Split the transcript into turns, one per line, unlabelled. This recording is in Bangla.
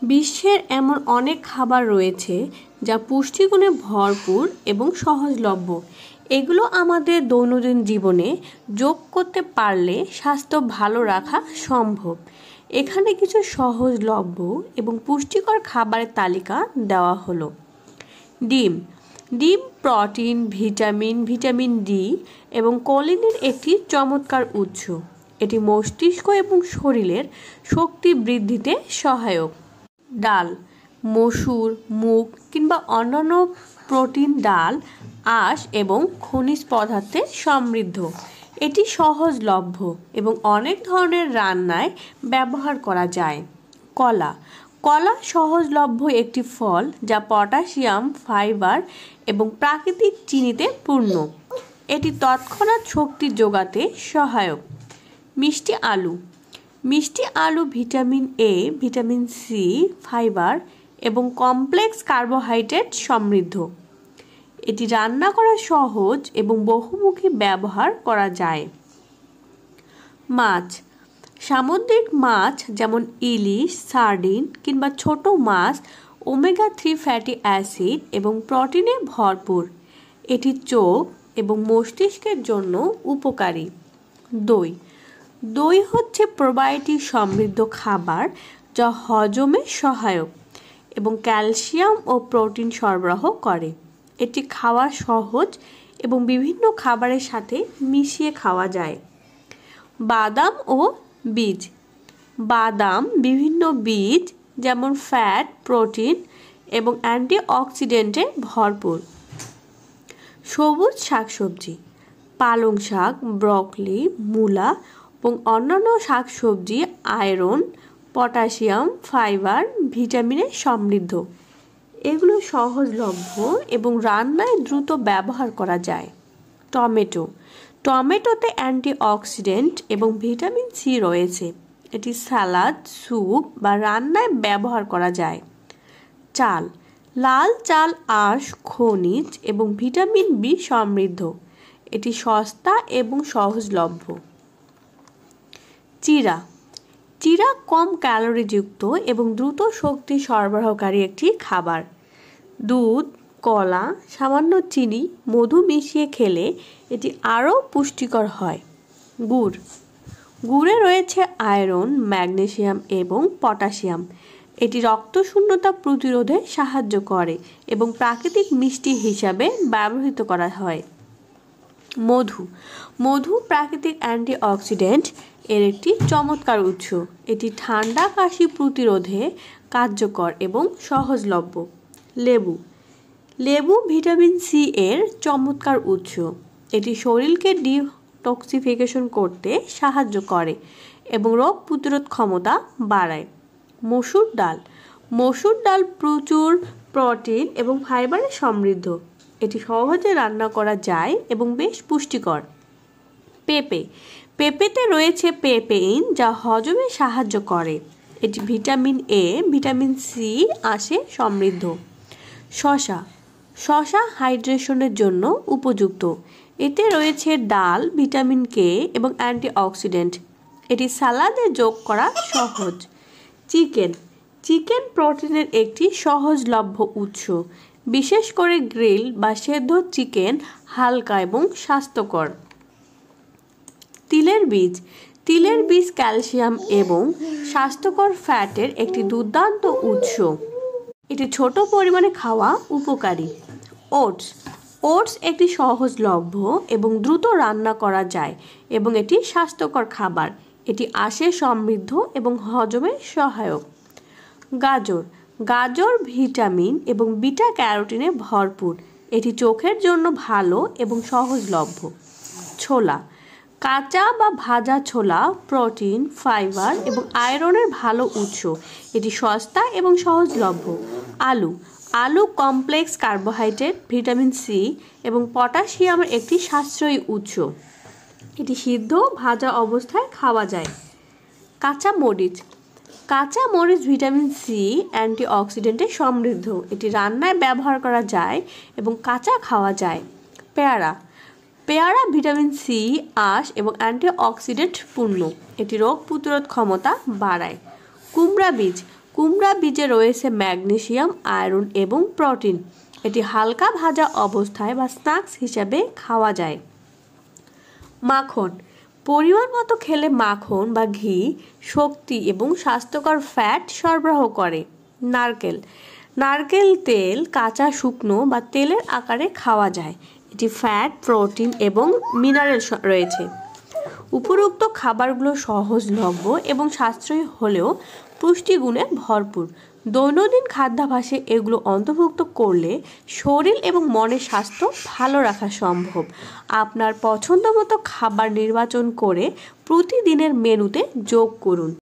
বিশ্বের এমন অনেক খাবার রয়েছে যা পুষ্টিগুণে ভরপুর এবং সহজলভ্য। এগুলো আমাদের দৈনন্দিন জীবনে যোগ করতে পারলে স্বাস্থ্য ভালো রাখা সম্ভব। এখানে কিছু সহজলভ্য এবং পুষ্টিকর খাবারের তালিকা দেওয়া হলো। ডিম। ডিম প্রোটিন, ভিটামিন ডি এবং কোলিনের একটি চমৎকার উৎস। এটি মস্তিষ্ক এবং শরীরের শক্তি বৃদ্ধিতে সহায়ক। ডাল। মসুর, মুগ কিংবা অন্যান্য প্রোটিন ডাল আঁশ এবং খনিজ পদার্থে সমৃদ্ধ। এটি সহজলভ্য এবং অনেক ধরনের রান্নায় ব্যবহার করা যায়। কলা। কলা সহজলভ্য একটি ফল যা পটাশিয়াম, ফাইবার এবং প্রাকৃতিক চিনিতে পূর্ণ। এটি তৎক্ষণাৎ শক্তি যোগাতে সহায়ক। মিষ্টি আলু। মিষ্টি আলু vitamin A, vitamin C, fibre এবং কমপ্লেক্স কার্বোহাইড্রেট সমৃদ্ধ। এটি রান্না করা সহজ এবং বহুমুখী ব্যবহার করা যায়। মাছ। সামুদ্রিক মাছ যেমন ইলিশ, সার্ডিন কিংবা ছোট মাছ ওমেগা-3 ফ্যাটি অ্যাসিড এবং প্রোটিনে ভরপুর। এটি চোখ এবং মস্তিষ্কের জন্য উপকারী। দই। দই হচ্ছে প্রোবায়োটিক সমৃদ্ধ খাবার যা হজমে সহায়ক এবং ক্যালসিয়াম ও প্রোটিন সরবরাহ করে। এটি খাওয়া সহজ এবং বিভিন্ন খাবারের সাথে মিশিয়ে খাওয়া যায়। বাদাম ও বীজ। বাদাম বিভিন্ন বীজ যেমন ফ্যাট, প্রোটিন এবং অ্যান্টিঅক্সিডেন্টে ভরপুর। সবুজ শাকসবজি। পালং শাক, ব্রকলি, মূলা এবং অন্যান্য শাকসবজি আয়রন, পটাশিয়াম, ফাইবার, ভিটামিনে সমৃদ্ধ। এগুলো সহজলভ্য এবং রান্নায় দ্রুত ব্যবহার করা যায়। টমেটো। টমেটোতে অ্যান্টিঅক্সিডেন্ট এবং ভিটামিন সি রয়েছে। এটি সালাদ, স্যুপ বা রান্নায় ব্যবহার করা যায়। চাল। লাল চাল আঁশ, খনিজ এবং ভিটামিন বি সমৃদ্ধ। এটি সস্তা এবং সহজলভ্য। চিরা। চিরা কম ক্যালোরিযুক্ত এবং দ্রুত শক্তি সরবরাহকারী একটি খাবার। দুধ, কলা, সামান্য চিনি, মধু মিশিয়ে খেলে এটি আরও পুষ্টিকর হয়। গুড়। গুড়ে রয়েছে আয়রন, ম্যাগনেসিয়াম এবং পটাশিয়াম। এটি রক্তশূন্যতা প্রতিরোধে সাহায্য করে এবং প্রাকৃতিক মিষ্টি হিসাবে ব্যবহৃত করা হয়। মধু। মধু প্রাকৃতিক অ্যান্টিঅক্সিডেন্ট এর একটি চমৎকার উৎস। এটি ঠান্ডা, কাশি প্রতিরোধে কার্যকর এবং সহজলভ্য। লেবু। লেবু ভিটামিন সি এর চমৎকার উৎস। এটি শরীরকে ডিটক্সিফিকেশন করতে সাহায্য করে এবং রোগ প্রতিরোধ ক্ষমতা বাড়ায়। মসুর ডাল। মসুর ডাল প্রচুর প্রোটিন এবং ফাইবারে সমৃদ্ধ। এটি সহজে রান্না করা যায় এবং বেশ পুষ্টিকর। পেঁপে। পেঁপেতে রয়েছে পেপেইন যা হজমে সাহায্য করে। এটি ভিটামিন এ, ভিটামিন সি আঁশে সমৃদ্ধ। শসা। শসা হাইড্রেশনের জন্য উপযুক্ত। এতে রয়েছে ডাল, ভিটামিন কে এবং অ্যান্টিঅক্সিডেন্ট। এটি সালাদে যোগ করা সহজ। চিকেন। চিকেন প্রোটিনের একটি সহজলভ্য উৎস। বিশেষ করে গ্রিল বা সেদ্ধ চিকেন হালকা এবং স্বাস্থ্যকর। তিলের বীজ। তিলের বীজ ক্যালসিয়াম এবং স্বাস্থ্যকর ফ্যাটের একটি দুর্দান্ত উৎস। এটি ছোট পরিমাণে খাওয়া উপকারী। ওটস। ওটস একটি সহজলভ্য এবং দ্রুত রান্না করা যায় এবং এটি স্বাস্থ্যকর খাবার। এটি আঁশে সমৃদ্ধ এবং হজমে সহায়ক। গাজর। গাজর ভিটামিন এবং বিটা ক্যারোটিনে ভরপুর। এটি চোখের জন্য ভালো এবং সহজলভ্য। ছোলা। কাঁচা বা ভাজা ছোলা প্রোটিন, ফাইবার এবং আয়রনের ভালো উৎস। এটি সস্তা এবং সহজলভ্য। আলু। আলু কমপ্লেক্স কার্বোহাইড্রেট, ভিটামিন সি এবং পটাশিয়ামের একটি সাশ্রয়ী উৎস। এটি সিদ্ধ, ভাজা অবস্থায় খাওয়া যায়। কাঁচা মরিচ। কাঁচা মরিচ ভিটামিন সি, অ্যান্টিঅক্সিডেন্টে সমৃদ্ধ। এটি রান্নায় ব্যবহার করা যায় এবং কাঁচা খাওয়া যায়। পেয়ারা। পেয়ারা ভিটামিন সি, আঁশ এবং অ্যান্টিঅক্সিডেন্ট পূর্ণ। এটি রোগ প্রতিরোধ ক্ষমতা বাড়ায়। কুমড়া বীজ। কুমড়া বীজে রয়েছে ম্যাগনেসিয়াম, আয়রন এবং প্রোটিন। এটি হালকা ভাজা অবস্থায় বা স্ন্যাক্স হিসাবে খাওয়া যায়। মাখন পরিমাণ মতো খেলে মাখন বা ঘি শক্তি এবং স্বাস্থ্যকর ফ্যাট সরবরাহ করে। নারকেল নারকেল তেল কাঁচা, শুকনো বা তেলের আকারে খাওয়া যায়। এটি ফ্যাট, প্রোটিন এবং মিনারেল রয়েছে। উপরোক্ত খাবারগুলো সহজলভ্য এবং সাশ্রয়ী হলেও পুষ্টিগুণে ভরপুর। দৈনন্দিন খাদ্যাভ্যাসে এগুলো অন্তর্ভুক্ত করলে শরীর এবং মনের স্বাস্থ্য ভালো রাখা সম্ভব। আপনার পছন্দমতো খাবার নির্বাচন করে প্রতিদিনের মেনুতে যোগ করুন।